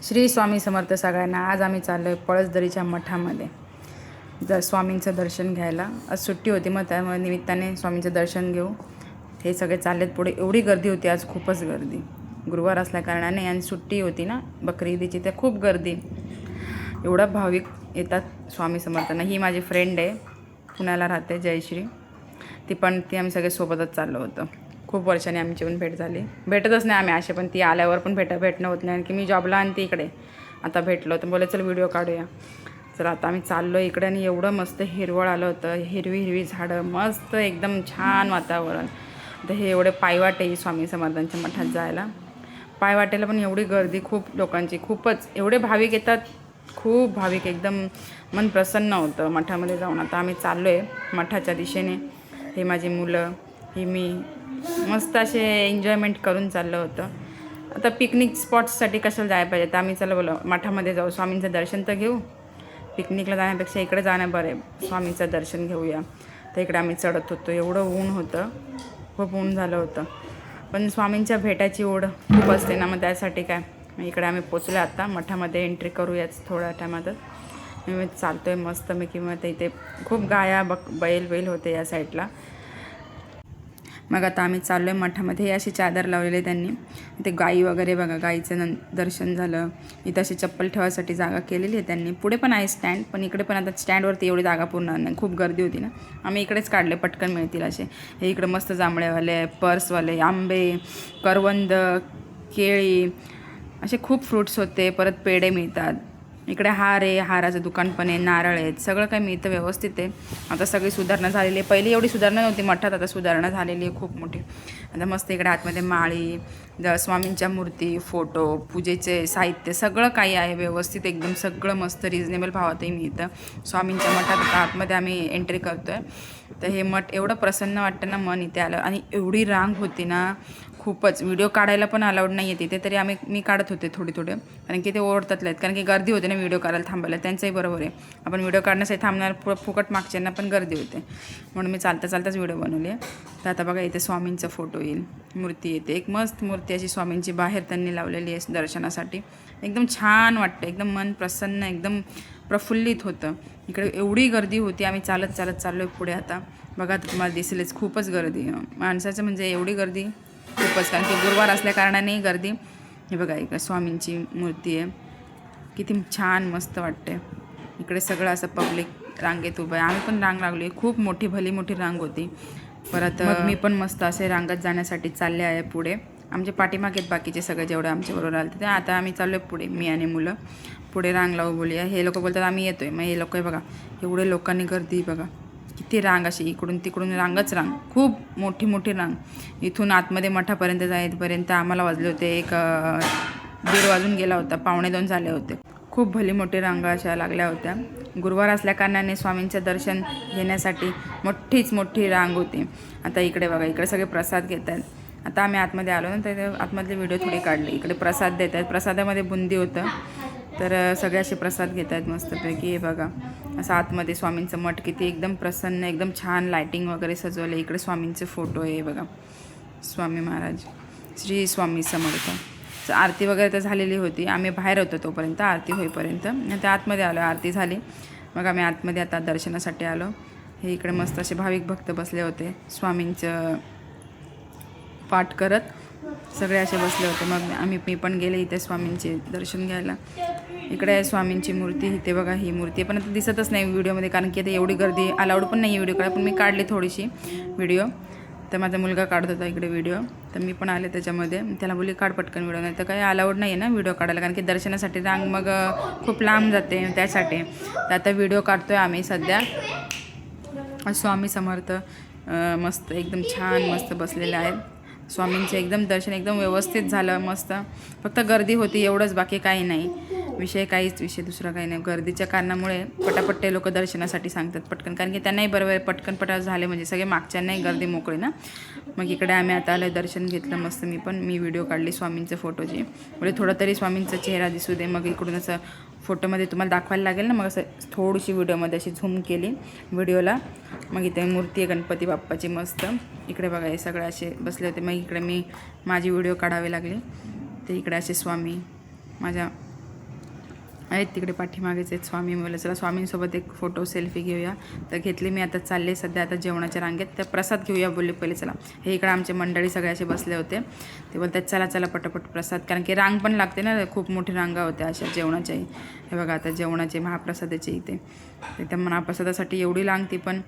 श्री स्वामी समर्थ सगळ्यांना। आज आम्ही चाललो आहे पळसदरीच्या मठामध्ये स्वामींचं दर्शन घ्यायला। आज सुट्टी होती, मग त्यामुळे निमित्ताने स्वामींचं दर्शन घेऊ हे सगळे चाललेत पुढे। एवढी गर्दी होती आज, खूपच गर्दी, गुरुवार असल्या कारणाने आणि सुट्टी होती ना बकरी ईदची, तर खूप गर्दी। एवढा भाविक येतात स्वामी समर्थांना। ही माझी फ्रेंड आहे, पुण्याला राहते, जयश्री, ती आम्ही सगळे सोबतच चाललो होतो। खूप वर्षांनी आमची पण भेट झाली, भेटतच नाही आम्ही असे, पण ती आल्यावर पण भेटणं होत नाही, की मी जॉबला आणि ती इकडे। आता भेटलो तर बोले चल व्हिडिओ काढूया। तर आता आम्ही चाललो इकडे आणि एवढं मस्त हिरवळ आलं होतं, हिरवी हिरवी झाडं, मस्त एकदम छान वातावरण। तर हे एवढे पायवाटे स्वामी समर्थांच्या मठात जायला, पायवाटेला पण एवढी गर्दी खूप लोकांची, खूपच एवढे भाविक येतात, खूप भाविक, एकदम मन प्रसन्न होतं मठामध्ये जाऊन। आता आम्ही चाललो आहे मठाच्या दिशेने। हे माझी मुलं, ही मी, मस्त असे एन्जॉयमेंट करून चाललं होतं। आता पिकनिक स्पॉट्ससाठी कशाला जायला पाहिजे, तर आम्ही चला बोला मठामध्ये जाऊ, स्वामींचं दर्शन तर घेऊ। पिकनिकला जाण्यापेक्षा इकडे जाणं बरं आहे, स्वामींचं दर्शन घेऊया। तर इकडे आम्ही चढत होतो, एवढं ऊन होतं, खूप ऊन झालं होतं, पण स्वामींच्या भेटाची ओढ खूप असते ना, मग त्यासाठी काय, इकडे आम्ही पोचलो। आता मठामध्ये एंट्री करूयाच थोड्या टायमातच। मी चालतो आहे मस्त मी, किंवा इथे खूप गाया बैल होते या साईडला। मग आता आम्ही चाललो आहे मठामध्ये। हे अशी चादर लावलेली त्यांनी, ते गाई वगैरे बघा, गाईचं दर्शन झालं। इथं अशी चप्पल ठेवायसाठी जागा केलेली आहे त्यांनी, पुढे पण आहे स्टँड, पण इकडे पण आता स्टँडवरती एवढी जागा पूर्ण नाही, खूप गर्दी होती ना, आम्ही इकडेच काढले, पटकन मिळतील असे। हे इकडे मस्त जांभळेवाले, पर्सवाले, आंबे, करवंद, केळी, असे खूप फ्रूट्स होते। परत पेढे मिळतात इकडे, हार आहे, हाराचं दुकान पण आहे, नारळ आहेत, सगळं काही मिळतं, व्यवस्थित आहे। आता सगळी सुधारणा झालेली आहे, पहिली एवढी सुधारणा नव्हती मठात, आता सुधारणा झालेली आहे खूप मोठी। आता मस्त इकडे आतमध्ये माळी, स्वामींच्या मूर्ती, फोटो, पूजेचे साहित्य, सगळं काही आहे व्यवस्थित एकदम, सगळं मस्त रिजनेबल भावातही मिळतं स्वामींच्या मठात। आता आतमध्ये आम्ही एंट्री करतो आहे। तर हे मठ एवढं प्रसन्न वाटतं ना, मन इथे आलं। आणि एवढी रांग होती ना, खूपच, व्हिडिओ काढायला पण अलाउड नाही आहे तिथे, तरी मी काढत होते थोडे, कारण की ते ओरडतात आहेत, कारण की गर्दी होते ना व्हिडिओ काढायला थांबायला, त्यांचंही बरोबर आहे, आपण व्हिडिओ काढण्यासाठी थांबणार, फुकट मागच्यांना पण गर्दी होते, म्हणून मी चालताच व्हिडिओ बनवली आहे। तर आता बघा इथे स्वामींचा फोटो येईल, मूर्ती येते, एक मस्त मूर्ती अशी स्वामींची बाहेर त्यांनी लावलेली आहे दर्शनासाठी, एकदम छान वाटतं, एकदम मन प्रसन्न, एकदम प्रफुल्लित होतं। इकडे एवढी गर्दी होती, आम्ही चालत चाललो आहे पुढे। आता बघा तुम्हाला दिसेलच, खूपच गर्दी माणसाचं, म्हणजे एवढी गर्दी खूपच, कारण की गुरुवार असल्या कारणाने गर्दी। हे बघा इकडे स्वामींची मूर्ती आहे, किती छान मस्त वाटते। इकडे सगळं असं पब्लिक रांगेत उभं आहे, आम्ही पण रांग लागलो आहे, खूप मोठी भली मोठी रांग होती। परत मी पण मस्त असे रांगत जाण्यासाठी चालले आहे पुढे, आमचे पाठीमागेत बाकीचे सगळे जेवढे आमच्याबरोबर आले ते। आता आम्ही चाललो आहे पुढे, मी आणि मुलं पुढे रांग लावू बोलूया। हे लोक बोलतात आम्ही येतो आहे, मग हे लोक बघा एवढे लोकांनी गर्दी बघा, किती रांग, अशी इकडून तिकडून रांगच रांग, खूप मोठी रांग। इथून आतमध्ये मठापर्यंत जाईपर्यंत आम्हाला वाजले होते 1-1:30 वाजून गेला होता, 1:45 झाले होते। खूप भली मोठी रांगा अशा लागल्या होत्या, गुरुवार असल्या कारणाने स्वामींचं दर्शन घेण्यासाठी मोठी रांग होती। आता इकडे बघा, इकडे सगळे प्रसाद घेत आहेत। आता आम्ही आतमध्ये आलो ना, तर आतमधले व्हिडिओ थोडे काढले। इकडे प्रसाद देत आहेत, प्रसादामध्ये बुंदी होतं, तर सगळे असे प्रसाद घेत आहेत मस्तपैकी। हे बघा असं आतमध्ये स्वामींचं मठ, किती एकदम प्रसन्न, एकदम छान लायटिंग वगैरे सजवलं। इकडे स्वामींचे फोटो आहे बघा, स्वामी महाराज, श्री स्वामी समर्थ। आरती वगैरे तर झालेली होती, आम्ही बाहेर होतो तोपर्यंत, आरती होईपर्यंत, त्या आतमध्ये आलो, आरती झाली, मग आम्ही आतमध्ये आता दर्शनासाठी आलो। हे इकडे मस्त असे भाविक भक्त बसले होते, स्वामींचं पाठ करत सगळे असे बसले होते। मग मी पण गेले इथे स्वामींचे दर्शन घ्यायला। इकडे आहे स्वामींची मूर्ती, इथे बघा ही मूर्ती, पण आता दिसतच नाही व्हिडिओमध्ये, कारण की आता एवढी गर्दी, अलाउड पण नाही व्हिडिओ काढा, पण मी काढली थोडीशी व्हिडिओ। तर माझा मुलगा काढत होता इकडे व्हिडिओ, तर मी पण आले त्याच्यामध्ये, त्याला बोलली काढ पटकन व्हिडिओ, नाही तर काही अलाउड नाही आहे ना व्हिडिओ काढायला, कारण की दर्शनासाठी रांग मग खूप लांब जाते त्यासाठी। तर आता व्हिडिओ काढतो आहे आम्ही सध्या। स्वामी समर्थ मस्त एकदम छान मस्त बसलेले आहेत, स्वामींचे एकदम दर्शन एकदम व्यवस्थित झालं मस्त, फक्त गर्दी होती एवढंच, बाकी काही नाही विषय दुसरा काही नाही। गर्दीच्या कारणामुळे पटापट लोक दर्शनासाठी सांगतात पटकन, कारण की त्यांनाही बरोबर पटकन झाले म्हणजे सगळे मागच्यांनाही गर्दी मोकळी ना। मग इकडे आम्ही आता आलं, दर्शन घेतलं मस्त, मी व्हिडिओ काढली स्वामींच्या फोटोची, म्हणजे थोडा तरी स्वामींचा चेहरा दिसू दे। मग इकडून असं फोटोमध्ये तुम्हाला दाखवायला लागेल ना, मग असं थोडीशी व्हिडिओमध्ये अशी झूम केली व्हिडिओला। मग इथे मूर्ती आहे गणपती बाप्पाची मस्त, इकडे बघा हे सगळे असे बसले होते। मग इकडे माझी व्हिडिओ काढावी लागली, तर इकडे असे स्वामी माझ्या आहेत तिकडे पाठीमागेच आहेत स्वामी. मला चला स्वामींसोबत एक फोटो सेल्फी घेऊया. तर घेतली मी. आता चालले सध्या आता जेवणाच्या रांगेत. त्या प्रसाद घेऊया बोलले पहिले. चला हे इकडे आमचे मंडळी सगळे असे बसले होते. ते बोलतात चला चला पटापट प्रसाद, कारण की रांग पण लागते ना, खूप मोठी रांगा होत्या अशा जेवणाच्याही. हे बघा आता जेवणाचे महाप्रसादाचे इथे त्या महाप्रसादासाठी एवढी लागते. पण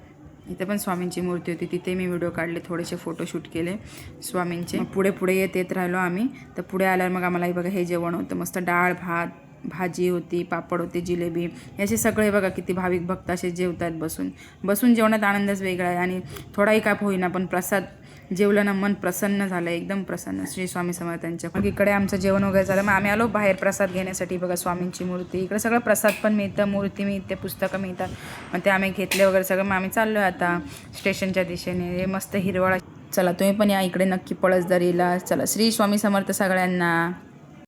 इथे पण स्वामींची मूर्ती होती, तिथे मी व्हिडिओ काढले, थोडेसे फोटोशूट केले स्वामींचे. पुढे पुढे येत राहिलो आम्ही. तर पुढे आल्यावर मग आम्हाला बघा हे जेवण होतं. मस्त डाळ भात, भाजी होती, पापड होते, जिलेबी, असे सगळे बघा किती भाविक भक्त असे जेवतात बसून. बसून जेवणात आनंदच वेगळा आहे. आणि थोडाही काप होईना पण प्रसाद जेवलं ना मन प्रसन्न झालं, एकदम प्रसन्न श्री स्वामी समर्थांच्या. मग इकडे आमचं जेवण वगैरे झालं. मग आम्ही आलो बाहेर प्रसाद घेण्यासाठी. बघा स्वामींची मूर्ती इकडे, सगळं प्रसाद पण मिळतं, मूर्ती मिळते, पुस्तकं मिळतात. मग ते आम्ही घेतले वगैरे सगळं. मग आम्ही चाललो आता स्टेशनच्या दिशेने. हे मस्त हिरवळ. चला तुम्ही पण या इकडे नक्की पळसदरीला. चला श्री स्वामी समर्थ सगळ्यांना.